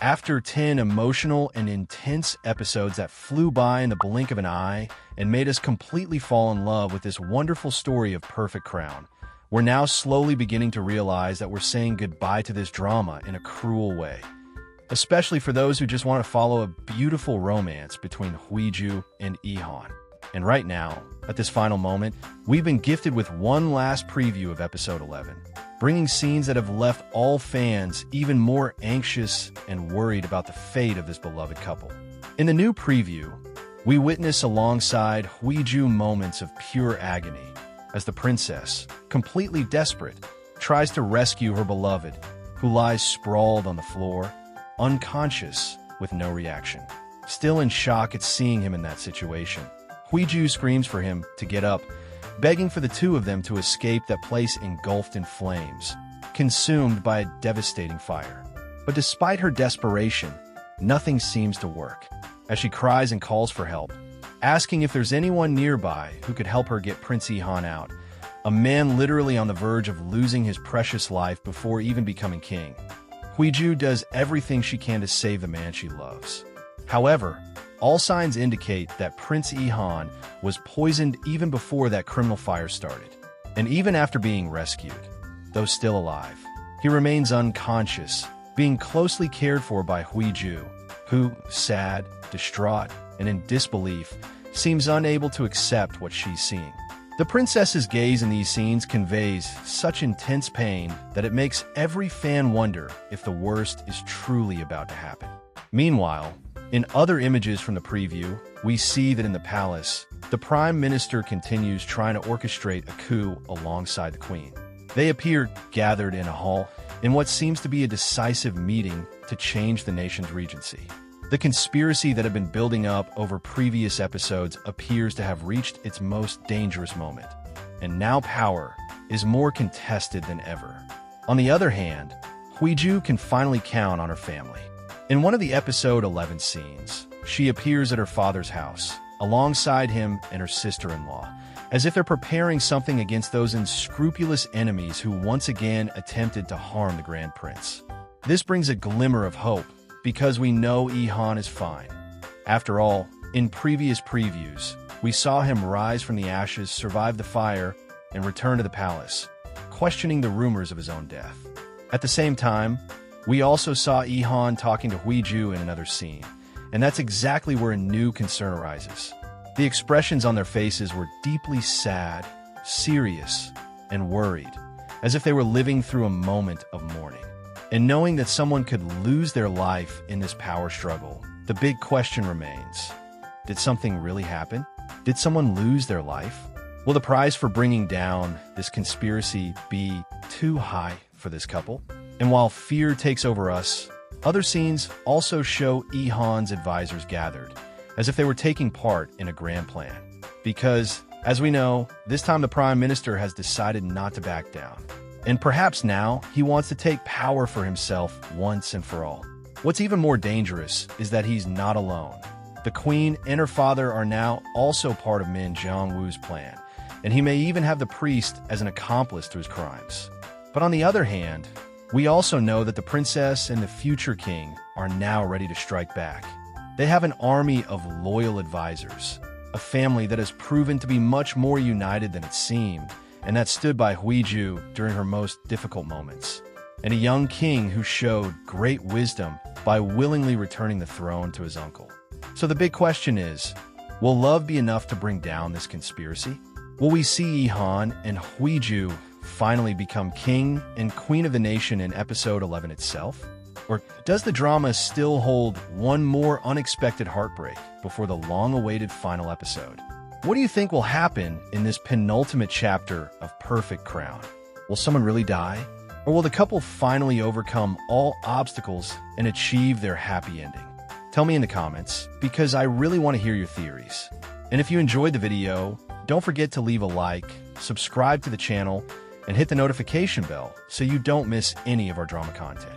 After 10 emotional and intense episodes that flew by in the blink of an eye and made us completely fall in love with this wonderful story of Perfect Crown, we're now slowly beginning to realize that we're saying goodbye to this drama in a cruel way. Especially for those who just want to follow a beautiful romance between Hwee-ju and Lee-han. And right now, at this final moment, we've been gifted with one last preview of episode 11, bringing scenes that have left all fans even more anxious and worried about the fate of this beloved couple. In the new preview, we witness alongside Hwee-ju moments of pure agony as the princess, completely desperate, tries to rescue her beloved, who lies sprawled on the floor, unconscious with no reaction. Still in shock at seeing him in that situation, Hwee-ju screams for him to get up, begging for the two of them to escape that place engulfed in flames, consumed by a devastating fire. But despite her desperation, nothing seems to work, as she cries and calls for help, asking if there's anyone nearby who could help her get Prince Lee-han out, a man literally on the verge of losing his precious life before even becoming king. Hwee-ju does everything she can to save the man she loves. However, all signs indicate that Prince Lee-han was poisoned even before that criminal fire started. And even after being rescued, though still alive, he remains unconscious, being closely cared for by Hwee-ju, who, sad, distraught, and in disbelief, seems unable to accept what she's seeing. The princess's gaze in these scenes conveys such intense pain that it makes every fan wonder if the worst is truly about to happen. Meanwhile, in other images from the preview, we see that in the palace, the Prime Minister continues trying to orchestrate a coup alongside the Queen. They appear gathered in a hall in what seems to be a decisive meeting to change the nation's regency. The conspiracy that had been building up over previous episodes appears to have reached its most dangerous moment, and now power is more contested than ever. On the other hand, Hwee-ju can finally count on her family. In one of the episode 11 scenes, she appears at her father's house, alongside him and her sister-in-law, as if they're preparing something against those unscrupulous enemies who once again attempted to harm the Grand Prince. This brings a glimmer of hope, because we know Lee-han is fine. After all, in previous previews, we saw him rise from the ashes, survive the fire, and return to the palace, questioning the rumors of his own death. At the same time, we also saw Lee-han talking to Hwee-ju in another scene, and that's exactly where a new concern arises. The expressions on their faces were deeply sad, serious, and worried, as if they were living through a moment of mourning. And knowing that someone could lose their life in this power struggle, the big question remains: did something really happen? Did someone lose their life? Will the prize for bringing down this conspiracy be too high for this couple? And while fear takes over us, other scenes also show Lee-han's advisors gathered, as if they were taking part in a grand plan. Because, as we know, this time the Prime Minister has decided not to back down. And perhaps now, he wants to take power for himself once and for all. What's even more dangerous is that he's not alone. The Queen and her father are now also part of Min Jong-woo's plan, and he may even have the priest as an accomplice to his crimes. But on the other hand, we also know that the princess and the future king are now ready to strike back. They have an army of loyal advisors, a family that has proven to be much more united than it seemed, and that stood by Hwee-ju during her most difficult moments, and a young king who showed great wisdom by willingly returning the throne to his uncle. So the big question is, will love be enough to bring down this conspiracy? Will we see Lee-han and Hwee-ju finally become king and queen of the nation in episode 11 itself? Or does the drama still hold one more unexpected heartbreak before the long-awaited final episode? What do you think will happen in this penultimate chapter of Perfect Crown? Will someone really die? Or will the couple finally overcome all obstacles and achieve their happy ending? Tell me in the comments, because I really want to hear your theories. And if you enjoyed the video, don't forget to leave a like, subscribe to the channel, and hit the notification bell so you don't miss any of our drama content.